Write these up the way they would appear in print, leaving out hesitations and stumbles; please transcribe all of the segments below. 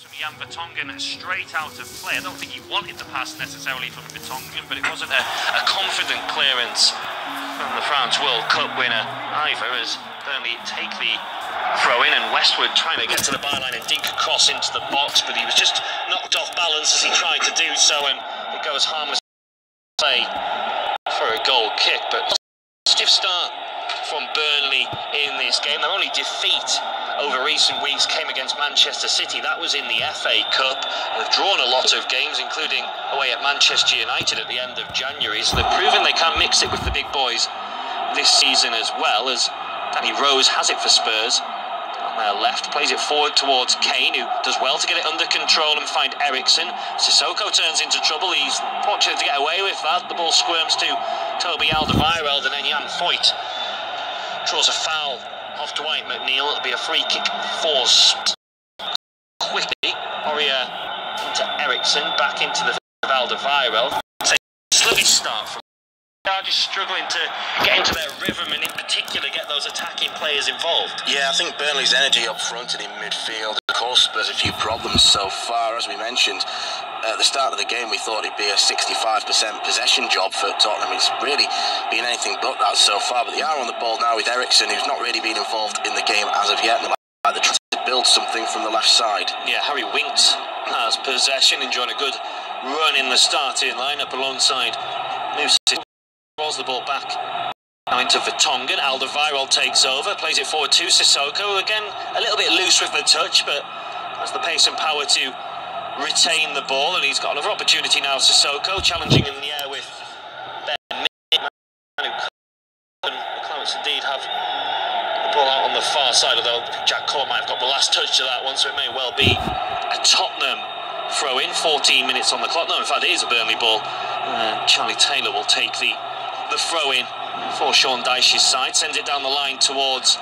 From Jan Vertonghen straight out of play. I don't think he wanted the pass necessarily from Vertonghen, but it wasn't a confident clearance from the France World Cup winner either, as Burnley take the throw in, and Westwood trying to get to the byline and dink across into the box, but he was just knocked off balance as he tried to do so, and it goes harmless play for a goal kick. But positive start from Burnley in this game. Their only defeat over recent weeks came against Manchester City. That was in the FA Cup. They've drawn a lot of games, including away at Manchester United at the end of January, so they've proven they can mix it with the big boys this season as well, as Danny Rose has it for Spurs. On their left, plays it forward towards Kane, who does well to get it under control and find Eriksen. Sissoko turns into trouble. He's fortunate to get away with that. The ball squirms to Toby Alderweireld, and then Jan Foyt draws a foul off Dwight McNeil. It'll be a free kick for Spurs. Quickly, Aurier into Eriksen, back into the Alderweireld. It's a sluggish start from are just struggling to get into their rhythm, and in particular get those attacking players involved. Yeah, I think Burnley's energy up front and in midfield. Of course, Spurs a few problems so far. As we mentioned at the start of the game, we thought it'd be a 65% possession job for Tottenham. It's really been anything but that so far, but they are on the ball now with Eriksen, who's not really been involved in the game as of yet. They're trying to build something from the left side. Yeah, Harry Winks has possession, enjoying a good run in the starting lineup alongside Musa. Rolls the ball back now into Vertonghen. Alderweireld takes over, plays it forward to Sissoko. Again, a little bit loose with the touch, but has the pace and power to retain the ball, and he's got another opportunity now. Sissoko challenging in the air with Ben Mee. The Clarets indeed have the ball out on the far side, although Jack Corr might have got the last touch to that one, so it may well be a Tottenham throw in. 14 minutes on the clock. No, in fact, it is a Burnley ball. Charlie Taylor will take the throw in for Sean Dyche's side, sends it down the line towards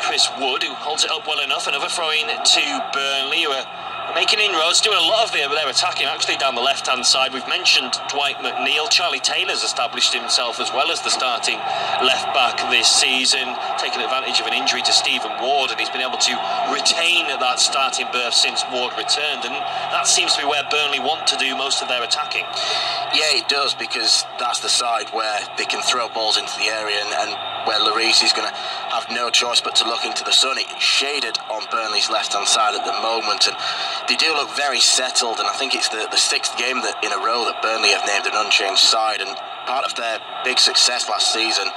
Chris Wood, who holds it up well enough. Another throw in to Burnley, who are making inroads, doing a lot of their attacking actually down the left hand side. We've mentioned Dwight McNeil. Charlie Taylor's established himself as well as the starting left back this season, taking advantage of an injury to Stephen Ward, and he's been able to retain that starting berth since Ward returned, and that seems to be where Burnley want to do most of their attacking. Yeah, it does, because that's the side where they can throw balls into the area, and where Lloris is going to have no choice but to look into the sun. It's shaded on Burnley's left-hand side at the moment, and they do look very settled, and I think it's the sixth game in a row that Burnley have named an unchanged side, and part of their big success last season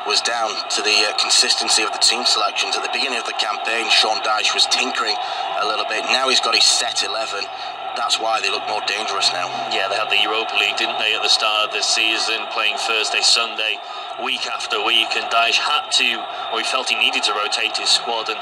was down to the consistency of the team selections. At the beginning of the campaign, Sean Dyche was tinkering a little bit. Now he's got his set 11. That's why they look more dangerous now. Yeah, they had the Europa League, didn't they, at the start of this season, playing Thursday, Sunday, week after week, and Dyche had to, or he felt he needed to rotate his squad, and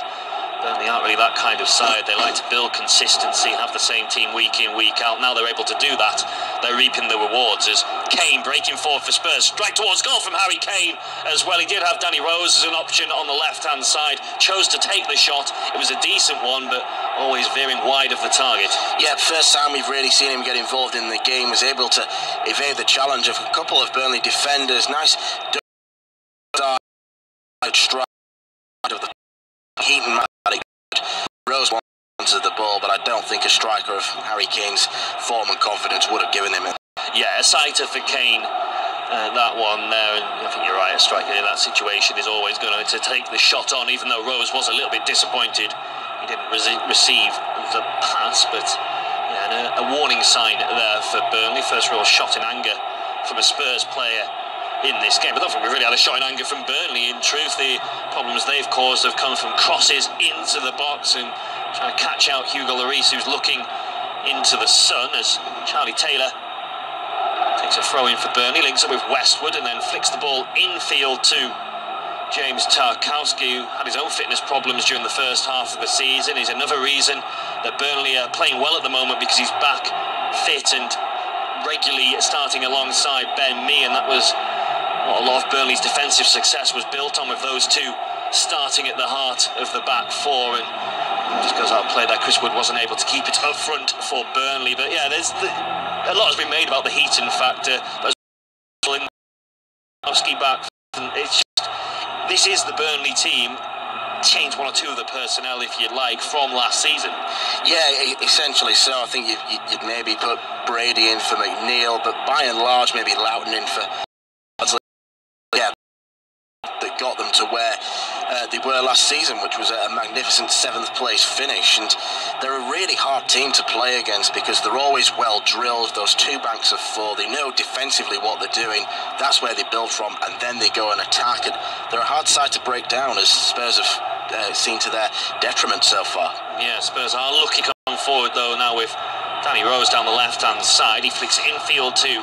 Burnley aren't really that kind of side. They like to build consistency, have the same team week in, week out. Now they're able to do that. They're reaping the rewards as Kane breaking forward for Spurs. Strike towards goal from Harry Kane as well. He did have Danny Rose as an option on the left-hand side. Chose to take the shot. It was a decent one, but always veering wide of the target. Yeah, first time we've really seen him get involved in the game. Was able to evade the challenge of a couple of Burnley defenders. Nice strike of the Heaton. Rose wanted the ball, but I don't think a striker of Harry Kane's form and confidence would have given him it. Yeah, a sighter for Kane, that one there, and I think you're right, a striker in that situation is always going to take the shot on, even though Rose was a little bit disappointed. He didn't receive the pass, but yeah, a warning sign there for Burnley. First real shot in anger from a Spurs player in this game. I don't think we really had a shot in anger from Burnley. In truth, the problems they've caused have come from crosses into the box and trying to catch out Hugo Lloris, who's looking into the sun, as Charlie Taylor takes a throw in for Burnley, links up with Westwood and then flicks the ball infield to James Tarkowski, who had his own fitness problems during the first half of the season. Is another reason that Burnley are playing well at the moment, because he's back fit and regularly starting alongside Ben Mee, and that was what a lot of Burnley's defensive success was built on, with those two starting at the heart of the back four. And just goes out of play there. Chris Wood wasn't able to keep it up front for Burnley, but yeah, a lot has been made about the Heaton factor. But back, it's just, this is the Burnley team change one or two of the personnel, if you'd like, from last season. Yeah, essentially so. I think you'd maybe put Brady in for McNeil, but by and large maybe Loughton in for... Yeah, that got them to where they were last season, which was a magnificent 7th place finish. And they're a really hard team to play against because they're always well drilled. Those 2 banks of 4, they know defensively what they're doing. That's where they build from, and then they go and attack. And they're a hard side to break down, as Spurs have seen to their detriment so far. Yeah, Spurs are looking on forward though now with Danny Rose down the left-hand side. He flicks it infield to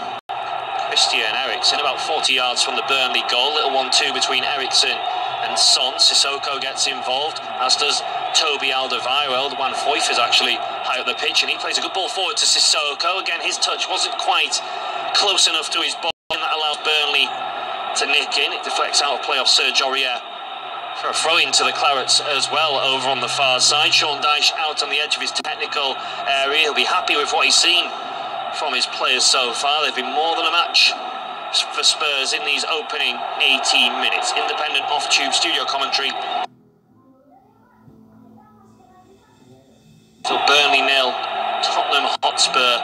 Christian Eriksen, about 40 yards from the Burnley goal. Little 1-2 between Eriksen and Son. Sissoko gets involved, as does Toby Alderweireld. Juan Foyth is actually high up the pitch, and he plays a good ball forward to Sissoko. Again, his touch wasn't quite close enough to his ball, and that allows Burnley to nick in. It deflects out of play off Serge Aurier for a throw into the Clarets as well over on the far side. Sean Dyche out on the edge of his technical area. He'll be happy with what he's seen from his players so far. They've been more than a match for Spurs in these opening 18 minutes. Independent off-tube studio commentary. So Burnley 0, Tottenham Hotspur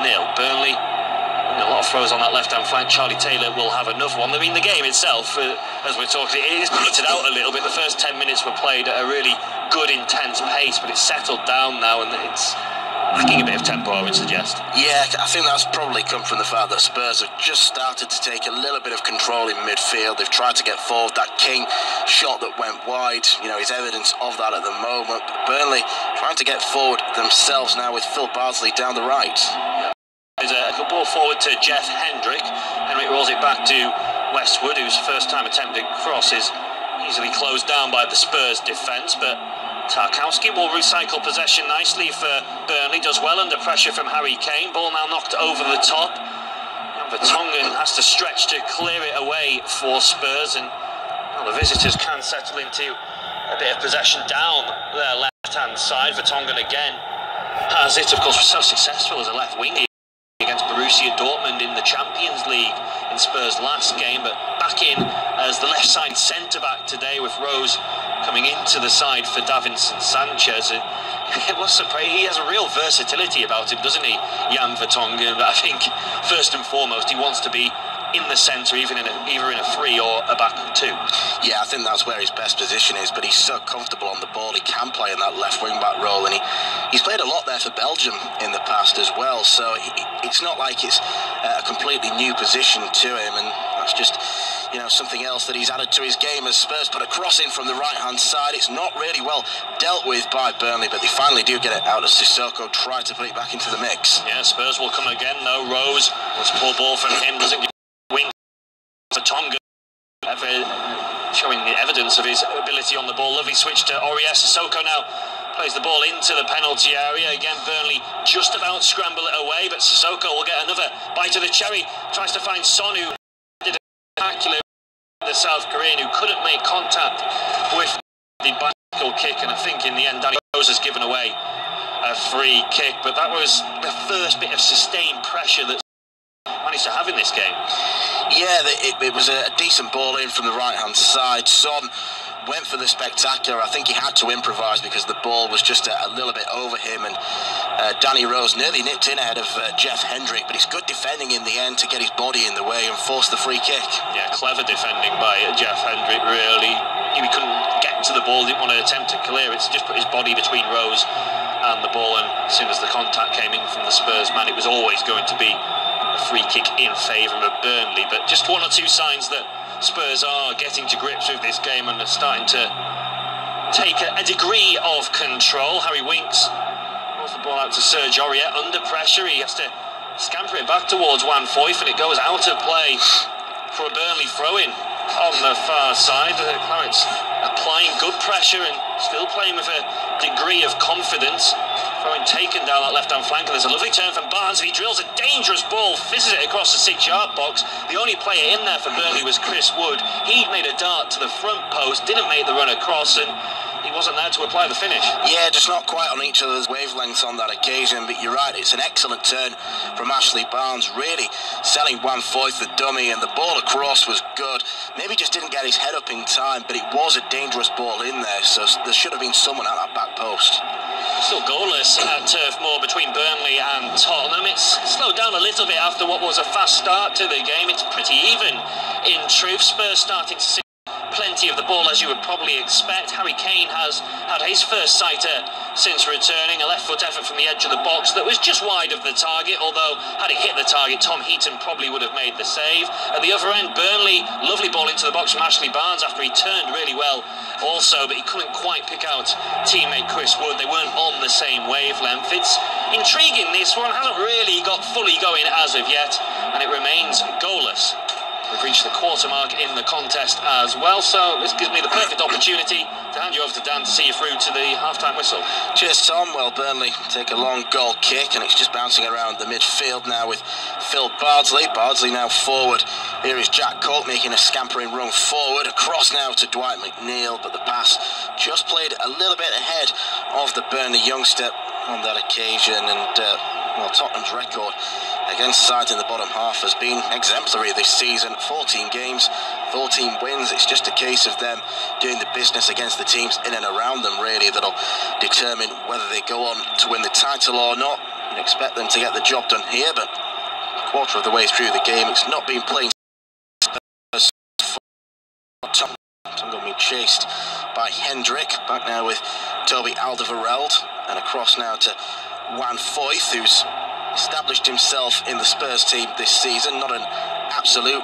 0. Burnley, a lot of throws on that left-hand flank. Charlie Taylor will have another one. I mean, the game itself, as we're talking, it is petered out a little bit. The first 10 minutes were played at a really good, intense pace, but it's settled down now, and it's lacking a bit of tempo, I would suggest. Yeah, I think that's probably come from the fact that Spurs have just started to take a little bit of control in midfield. They've tried to get forward. That King shot that went wide, is evidence of that at the moment. But Burnley trying to get forward themselves now with Phil Bardsley down the right. There's a good ball forward to Jeff Hendrick. Hendrick rolls it back to Westwood, whose first time attempted cross is easily closed down by the Spurs defence, but Tarkowski will recycle possession nicely for Burnley, does well under pressure from Harry Kane. Ball now knocked over the top, and Vertonghen has to stretch to clear it away for Spurs, and the visitors can settle into a bit of possession down their left-hand side. Vertonghen again has it. Of course, was so successful as a left winger against Borussia Dortmund in the Champions League in Spurs' last game, but back in as the left side centre-back today, with Rose coming into the side for Davinson Sanchez. It was surprising. He has a real versatility about him, doesn't he, Jan Vertonghen? But I think first and foremost he wants to be in the centre, either in a 3 or a back 2. Yeah, I think that's where his best position is, but he's so comfortable on the ball. He can play in that left wing-back role, and he's played a lot there for Belgium in the past as well, so it's not like it's a completely new position to him, and that's just something else that he's added to his game as Spurs put a cross in from the right-hand side. It's not really well dealt with by Burnley, but they finally do get it out as Sissoko tried to put it back into the mix. Yeah, Spurs will come again, though. Rose, this poor ball from him doesn't get wing. Vertonghen showing the evidence of his ability on the ball. Lovely switch to Aurier. Sissoko now plays the ball into the penalty area. Again, Burnley just about scramble it away, but Sissoko will get another bite of the cherry. Tries to find Son, who did a spectacular, the South Korean, who couldn't make contact with the bicycle kick, and I think in the end Danny Rose has given away a free kick, but that was the first bit of sustained pressure that managed to have in this game. Yeah, it was a decent ball in from the right-hand side. Son went for the spectacular. I think he had to improvise because the ball was just a little bit over him, and Danny Rose nearly nipped in ahead of Jeff Hendrick, but it's good defending in the end to get his body in the way and force the free kick. Yeah, clever defending by Jeff Hendrick, really. He couldn't get to the ball, didn't want to attempt to clear it, so just put his body between Rose and the ball, and as soon as the contact came in from the Spurs man, it was always going to be a free kick in favour of Burnley. But just one or two signs that Spurs are getting to grips with this game and are starting to take a degree of control. Harry Winks rolls the ball out to Serge Aurier under pressure. He has to scamper it back towards Juan Foyth, and it goes out of play for a Burnley throw-in on the far side. The Clarets applying good pressure and still playing with a degree of confidence. Throwing taken down that left-hand flank, and there's a lovely turn from Barnes. He drills a dangerous ball, fizzes it across the 6-yard box. The only player in there for Burnley was Chris Wood. He'd made a dart to the front post, didn't make the run across, and he wasn't there to apply the finish. Yeah, just not quite on each other's wavelengths on that occasion, but you're right, it's an excellent turn from Ashley Barnes, really selling Van Foyth the dummy, and the ball across was good. Maybe just didn't get his head up in time, but it was a dangerous ball in there, so there should have been someone at that back post. Still goalless at Turf Moor between Burnley and Tottenham. It's slowed down a little bit after what was a fast start to the game. It's pretty even in truth. Spurs starting to see plenty of the ball, as you would probably expect. Harry Kane has had his first sighter since returning, a left foot effort from the edge of the box that was just wide of the target, although had it hit the target, Tom Heaton probably would have made the save. At the other end, Burnley, lovely ball into the box from Ashley Barnes after he turned really well also, but he couldn't quite pick out teammate Chris Wood. They weren't on the same wavelength. It's intriguing, this one hasn't really got fully going as of yet, and it remains goalless. We've reached the quarter mark in the contest as well, so this gives me the perfect opportunity to hand you over to Dan to see you through to the half-time whistle. Cheers, Tom. Well, Burnley take a long goal kick, and it's just bouncing around the midfield now with Phil Bardsley. Bardsley now forward. Here is Jack Colt making a scampering run forward. Across now to Dwight McNeil, but the pass just played a little bit ahead of the Burnley youngster on that occasion, and well, Tottenham's record against sides in the bottom half has been exemplary this season. 14 games, 14 wins. It's just a case of them doing the business against the teams in and around them, really, that'll determine whether they go on to win the title or not. You'd expect them to get the job done here, but a quarter of the way through the game, it's not been plain. Tottenham being chased by Hendrick. Back now with Toby Alderweireld, and across now to Van Foyth, who's established himself in the Spurs team this season. Not an absolute